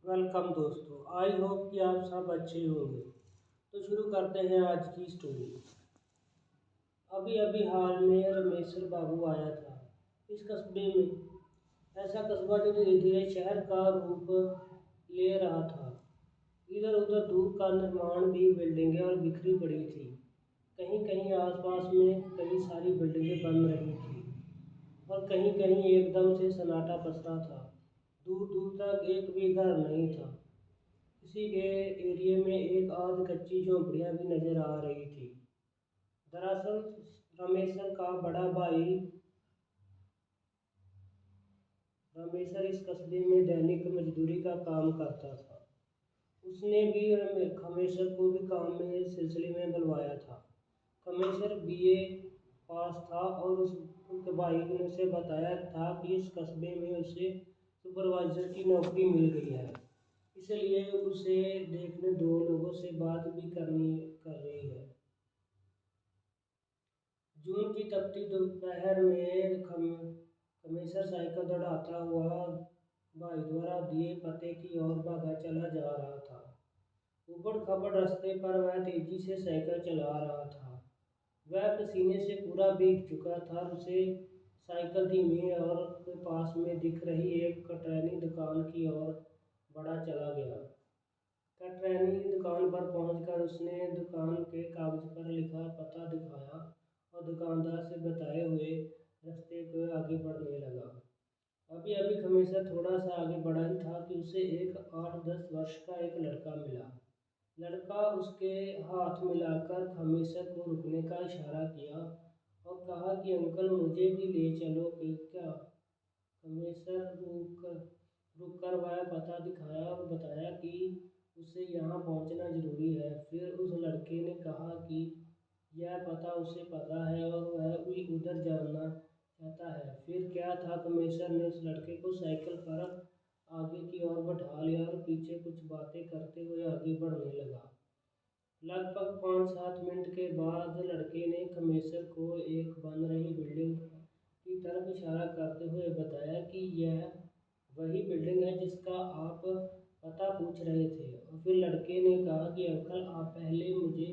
Welcome दोस्तों। I hope कि आप सब अच्छे होंगे। तो शुरू करते हैं आज की स्टोरी। अभी अभी हाल में रमेश्वर बाबू आया था इस कस्बे में। ऐसा कस्बा जो धीरे धीरे शहर का रूप ले रहा था। इधर उधर दूर का निर्माण भी बिल्डिंगें और बिखरी पड़ी थी। कहीं कहीं आसपास में कई सारी बिल्डिंगें बन रही थी और कहीं कहीं एकदम से सन्नाटा पसरा था। दूर दूर तक एक भी घर नहीं था। इसी के एरिया में एक आध कच्ची झोंपड़ियां भी नजर आ रही थी। दरअसल रमेशर का बड़ा भाई रमेशर इस कस्बे में दैनिक मजदूरी का काम करता था। उसने भी खमेशर को भी काम में सिलसिले में बुलवाया था। खमेशर बीए पास था और उसके भाई ने उसे बताया था कि इस कस्बे में उसे सुपरवाइजर की नौकरी मिल गई है। इसलिए उसे देखने दो लोगों से बात भी कर रही है। जून की तपती दोपहर में खमेसर साइकिल दौड़ाता हुआ भाई द्वारा दिए पते की ओर भागा चला जा रहा था। ऊबड़ खाबड़ रास्ते पर वह तेजी से साइकिल चला रहा था। वह पसीने से पूरा भीग चुका था। उसे साइकिल धीमे और के पास में दिख रही एक कटरैनी दुकान की ओर बढ़ा चला गया। कटरैनी दुकान पर पहुंचकर उसने दुकान के कागज पर लिखा पता दिखाया और दुकानदार से बताए हुए रास्ते को आगे बढ़ने लगा। अभी अभी खमेसर थोड़ा सा आगे बढ़ा ही था कि उसे एक 8-10 वर्ष का एक लड़का मिला। लड़का उसके हाथ मिलाकर खमेसर को रुकने का इशारा किया और कहा कि अंकल मुझे भी ले चलो कि क्या। खमेसर रुक कर वह पता दिखाया और बताया कि उसे यहाँ पहुँचना जरूरी है। फिर उस लड़के ने कहा कि यह पता उसे पता है और वह भी उधर जाना चाहता है। फिर क्या था, कमेसर ने उस लड़के को साइकिल पर आगे की ओर बैठा लिया और पीछे कुछ बातें करते हुए आगे बढ़ने लगा। लगभग 5-7 मिनट के बाद लड़के ने खमेसर को एक बन रही बिल्डिंग की तरफ इशारा करते हुए बताया कि यह वही बिल्डिंग है जिसका आप पता पूछ रहे थे। और फिर लड़के ने कहा कि अंकल आप पहले मुझे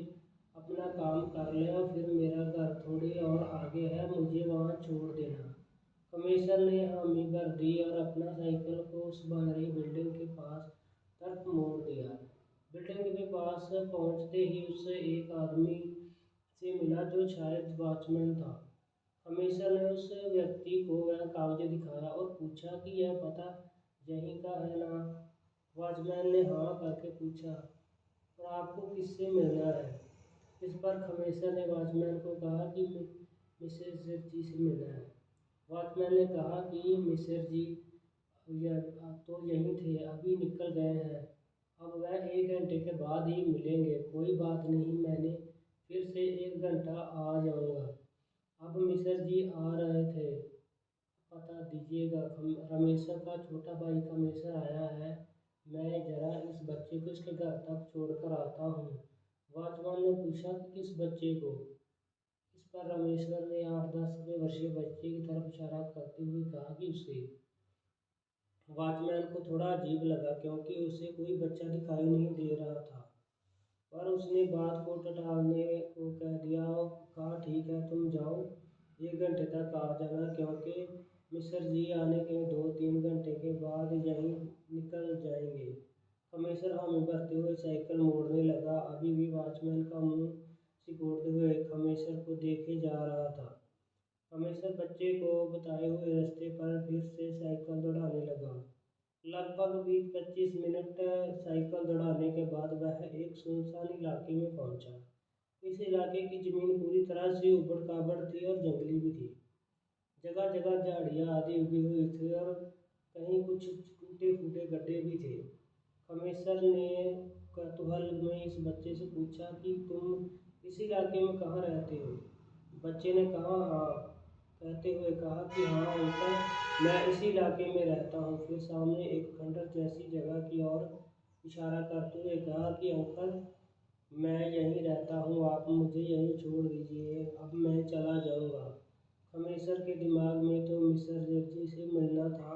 अपना काम कर लें और फिर मेरा घर थोड़ी और आगे है, मुझे वहाँ छोड़ देना। कमिश्नर ने हामी भर दी और अपना साइकिल को उस बन रही बिल्डिंग के पास तरफ मोड़ दिया। बिल्डिंग के पास पहुंचते ही उसे एक आदमी से मिला जो शायद वॉचमैन था। कमिश्नर ने उस व्यक्ति को वह कागज दिखाया और पूछा कि यह पता यहीं का है ना। वॉचमैन ने हाँ करके पूछा, और आपको किससे मिलना है। इस पर खमेसर ने वॉचमैन को कहा कि मिसेज जी से मिलना है। वॉचमैन ने कहा कि मिसेज जी तो यहीं थे, अभी निकल गए हैं। अब वह 1 घंटे के बाद ही मिलेंगे। कोई बात नहीं, मैंने फिर से 1 घंटा आ जाऊंगा। अब मिसेज जी आ रहे थे, पता दीजिएगा। रमेशर का छोटा भाई खमेसर आया है, मैं जरा इस बच्चे को इसके घर तक छोड़कर आता हूँ। वॉचमैन ने पूछा कि किस बच्चे को। इस पर रमेश्वर ने 8-10 वर्षीय बच्चे की तरफ इशारा करते हुए कहा कि उसे। वॉचमैन को थोड़ा अजीब लगा क्योंकि उसे कोई बच्चा दिखाई नहीं दे रहा था, पर उसने बात को टटालने को कह दिया और कहा ठीक है, तुम जाओ, 1 घंटे तक आ जाना क्योंकि मिस्र जी आने के 2-3 घंटे के बाद यहीं निकल जाएंगे। कमिश्नर हामी भरते हुए साइकिल मोड़ने लगा। अभी भी वॉचमैन का मुंह सिकोड़ते हुए कमिश्नर को देखे जा रहा था। कमिश्नर बच्चे को बताए हुए रास्ते पर फिर से साइकिल दौड़ाने लगा। लगभग 20-25 मिनट साइकिल दौड़ाने के बाद वह एक सुनसान इलाके में पहुंचा। इस इलाके की जमीन पूरी तरह से ऊबड़ खाबड़ थी और जंगली भी थी। जगह जगह झाड़ियां आदि उगी हुई थी और कहीं कुछ टूटे फूटे गड्ढे भी थे। कमिश्नर ने कौतूहल में इस बच्चे से पूछा कि तुम इस इलाके में कहाँ रहते हो। बच्चे ने कहा हाँ कहते हुए कहा कि हाँ अंकल, मैं इसी इलाके में रहता हूँ। फिर सामने एक खंडर जैसी जगह की ओर इशारा करते हुए कहा कि अंकल मैं यहीं रहता हूँ, आप मुझे यहीं छोड़ दीजिए, अब मैं चला जाऊँगा। कमिश्नर के दिमाग में तो मिस्र जी से मिलना था,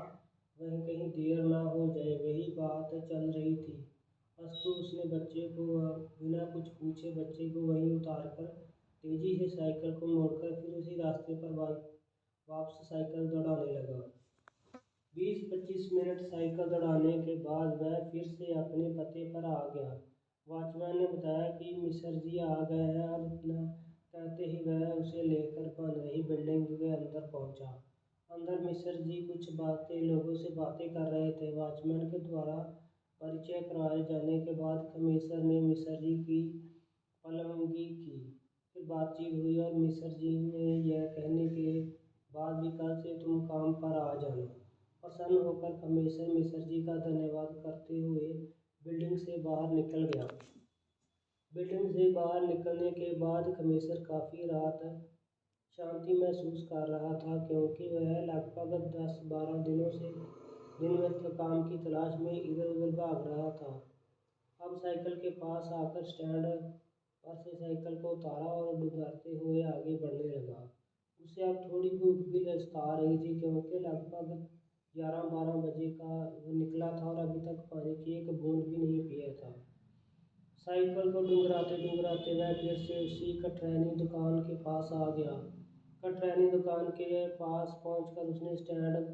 वहीं कहीं देर ना हो जाए, वही बात चल बच्चे को बिना कुछ पूछे बच्चे को वहीं उतार कर तेजी से साइकिल को मोड़कर फिर उसी रास्ते पर वापस साइकिल दौड़ाने लगा। 20-25 मिनट साइकिल दौड़ाने के बाद वह फिर से अपने पते पर आ गया। वॉचमैन ने बताया कि मिस्र जी आ गए हैं और इतना कहते ही वह उसे लेकर बन रही बिल्डिंग के अंदर पहुंचा। अंदर मिस्र जी कुछ लोगों से बातें कर रहे थे। वॉचमैन के द्वारा परिचय करवाए जाने के बाद कमिश्नर ने मिस्र जी की पलंगी की। फिर बातचीत हुई और मिस्र जी ने यह कहने के बाद भी कल से तुम काम पर आ जाना। प्रसन्न होकर कमिश्नर मिस्र जी का धन्यवाद करते हुए बिल्डिंग से बाहर निकल गया। बिल्डिंग से बाहर निकलने के बाद कमिश्नर काफ़ी रात शांति महसूस कर रहा था, क्योंकि वह लगभग 10-12 दिनों से दिन में काम की तलाश में इधर उधर भाग रहा था। अब साइकिल के पास आकर स्टैंड पर से साइकिल को उतारा और डुबाते हुए आगे बढ़ने लगा। उसे अब थोड़ी भूख भी सता रही थी, क्योंकि लगभग 11-12 बजे का वो निकला था और अभी तक पानी की एक बूंद भी नहीं पिया था। साइकिल को डुंगराते डुंगराते वह फिर से उसी कटरैनी दुकान के पास आ गया। कटरैनी दुकान के पास पहुंचकर उसने स्टैंड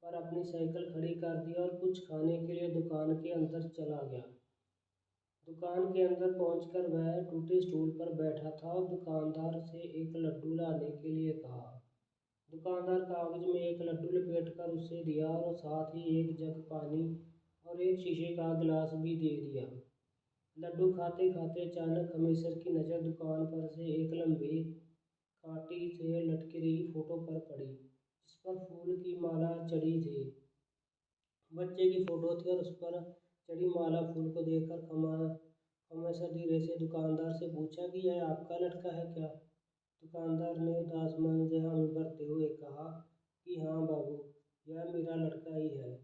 पर अपनी साइकिल खड़ी कर दी और कुछ खाने के लिए दुकान के अंदर चला गया। दुकान के अंदर पहुंचकर वह टूटे स्टूल पर बैठा था और दुकानदार से एक लड्डू लाने के लिए कहा। दुकानदार कागज में एक लड्डू लपेट कर उसे दिया और साथ ही एक जग पानी और एक शीशे का गिलास भी दे दिया। लड्डू खाते खाते अचानक कमिश्नर की नज़र दुकान पर से एक लंबी कांटी से लटकी रही फोटो पर पड़ी, जिस पर फूल की माला चढ़ी थी। बच्चे की फोटो थी और उस पर चढ़ी माला फूल को देखकर कमिश्नर धीरे से दुकानदार से पूछा कि यह आपका लड़का है क्या? दुकानदार ने उदास मन से हामी भरते हुए कहा कि हाँ बाबू, यह मेरा लड़का ही है।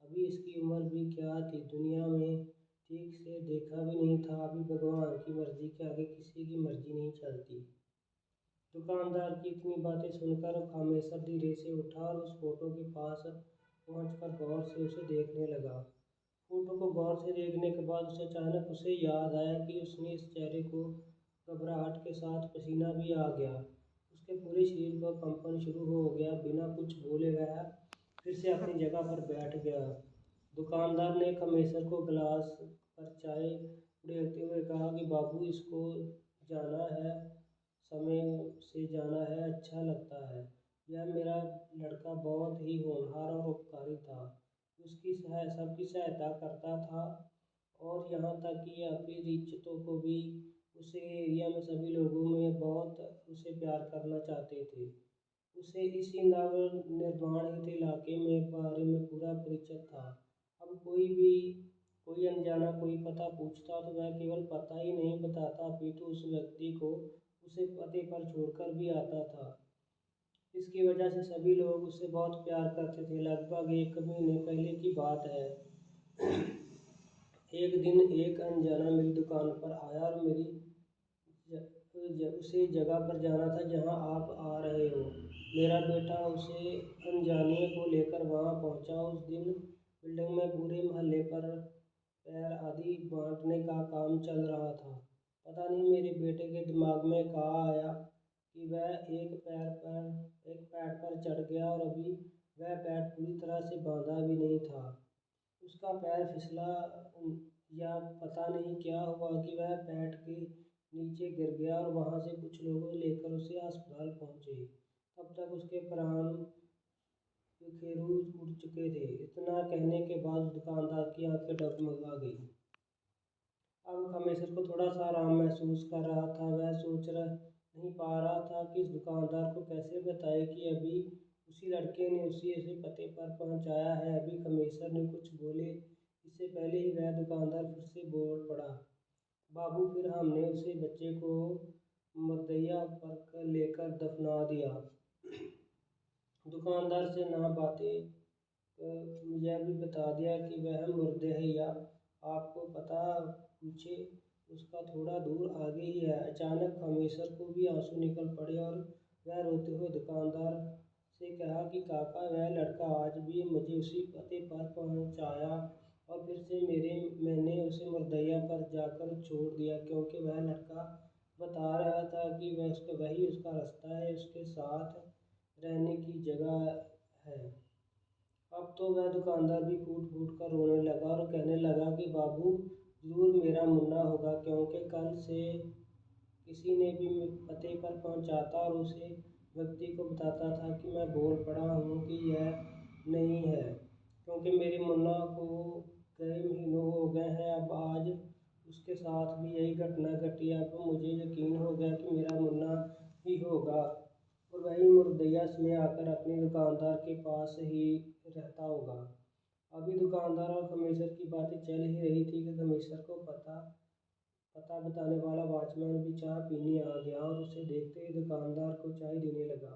अभी इसकी उम्र भी क्या थी, दुनिया में ठीक से देखा भी नहीं था। अभी भगवान की मर्जी के आगे किसी की मर्जी नहीं चलती। दुकानदार की इतनी बातें सुनकर कमिश्नर धीरे से उठा और उस फोटो के पास पहुंचकर गौर से उसे देखने लगा। फोटो को गौर से देखने के बाद उसे याद आया कि उसने इस चेहरे को घबराहट के साथ पसीना भी आ गया। उसके पूरे शरीर पर कंपन शुरू हो गया। बिना कुछ बोले वह फिर से अपनी जगह पर बैठ गया। दुकानदार ने कमिश्नर को गिलास पर चाय उड़ेलते हुए कहा कि बाबू, इसको जाना है, समय से जाना है, अच्छा लगता है। यह मेरा लड़का बहुत ही होनहार और उपकारी था। उसकी सबकी सहायता करता था और यहाँ तक कि अपनी रिश्तों को भी उसे एरिया में सभी लोगों में बहुत उसे प्यार करना चाहते थे। उसे इसी नवनिर्माण इलाके में बारे में पूरा परिचय था। अब कोई अनजाना कोई पता पूछता तो वह केवल पता ही नहीं बताता, अपितु उस व्यक्ति को उसे पते पर छोड़कर भी आता था। इसकी वजह से सभी लोग उससे बहुत प्यार करते थे। लगभग 1 महीने पहले की बात है। एक दिन एक अनजाना मेरी दुकान पर आया और उसे जगह पर जाना था जहां आप आ रहे हो। मेरा बेटा उसे अनजाने को लेकर वहां पहुंचा। उस दिन बिल्डिंग में पूरे मोहल्ले पर पैर आदि बांटने का काम चल रहा था। पता नहीं मेरे बेटे के दिमाग में कहाँ आया कि वह एक पैड पर चढ़ गया और अभी वह पैड पूरी तरह से बांधा भी नहीं था। उसका पैर फिसला या पता नहीं क्या हुआ कि वह पैड के नीचे गिर गया और वहां से कुछ लोग लेकर उसे अस्पताल पहुंचे। तब तक उसके प्राण बेखेरू उड़ चुके थे। इतना कहने के बाद दुकानदार की आंखें डगमगा गई। अब कमिश्नर को थोड़ा सा आराम महसूस कर रहा था। वह नहीं पा रहा था कि इस दुकानदार को कैसे बताए कि अभी उसी लड़के ने उसे पते पर पहुंचाया है। अभी कमिश्नर ने कुछ बोले इससे पहले ही वह दुकानदार फिर से बोल पड़ा, बाबू, फिर हमने उसे बच्चे को मुर्दैया पर लेकर दफना दिया। दुकानदार से ना बातें यह भी बता दिया कि वह मुर्दैया आपको पता पूछे उसका थोड़ा दूर आगे ही है। अचानक कमिश्नर को भी आंसू निकल पड़े और वह रोते हुए दुकानदार से कहा कि काका, वह लड़का आज भी मुझे उसी पते पर पहुंचाया और फिर से मैंने उसे मुर्दैया पर जाकर छोड़ दिया, क्योंकि वह लड़का बता रहा था कि वही उसका रास्ता है, उसके साथ रहने की जगह है। अब तो वह दुकानदार भी फूट फूट कर रोने लगा और कहने लगा कि बाबू ज़रूर मेरा मुन्ना होगा, क्योंकि कल से किसी ने भी पते पर पहुंचाता और उसे व्यक्ति को बताता था कि मैं बोल पड़ा हूँ कि यह नहीं है, क्योंकि मेरे मुन्ना को कई महीनों हो गए हैं। अब आज उसके साथ भी यही घटना घटी। अब मुझे यकीन हो गया कि मेरा मुन्ना ही होगा और वही मुर्दैया में आकर अपने दुकानदार के पास ही रहता होगा। अभी दुकानदार और खमेसर की बातें चल ही रही थी कि खमेसर को पता बताने वाला वॉचमैन भी चाय पीने आ गया और उसे देखते ही दुकानदार को चाय देने लगा।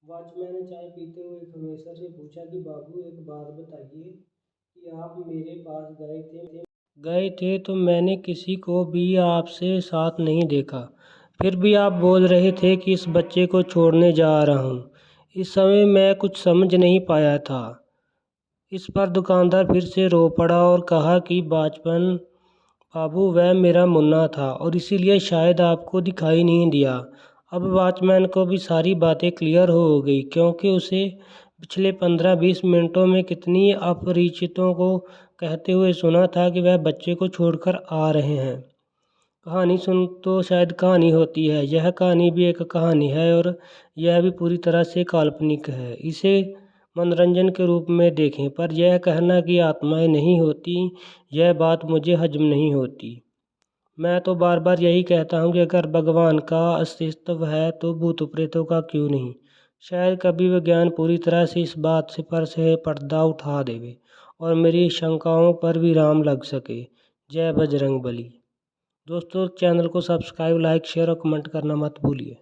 वॉचमैन ने चाय पीते हुए खमेसर से पूछा कि बाबू एक बात बताइए कि आप मेरे पास गए थे तो मैंने किसी को भी आपसे साथ नहीं देखा, फिर भी आप बोल रहे थे कि इस बच्चे को छोड़ने जा रहा हूँ। इस समय मैं कुछ समझ नहीं पाया था। इस पर दुकानदार फिर से रो पड़ा और कहा कि बचपन बाबू वह मेरा मुन्ना था और इसीलिए शायद आपको दिखाई नहीं दिया। अब वॉचमैन को भी सारी बातें क्लियर हो गई, क्योंकि उसे पिछले 15-20 मिनटों में कितनी अपरिचितों को कहते हुए सुना था कि वह बच्चे को छोड़कर आ रहे हैं। कहानी सुन तो शायद कहानी होती है, यह कहानी भी एक कहानी है और यह भी पूरी तरह से काल्पनिक है। इसे मनोरंजन के रूप में देखें, पर यह कहना कि आत्माएं नहीं होती, यह बात मुझे हजम नहीं होती। मैं तो बार बार यही कहता हूँ कि अगर भगवान का अस्तित्व है तो भूत प्रेतों का क्यों नहीं। शायद कभी विज्ञान पूरी तरह से इस बात से पर्दा उठा देवे और मेरी शंकाओं पर विराम लग सके। जय बजरंग बली। दोस्तों, चैनल को सब्सक्राइब, लाइक, शेयर और कमेंट करना मत भूलिए।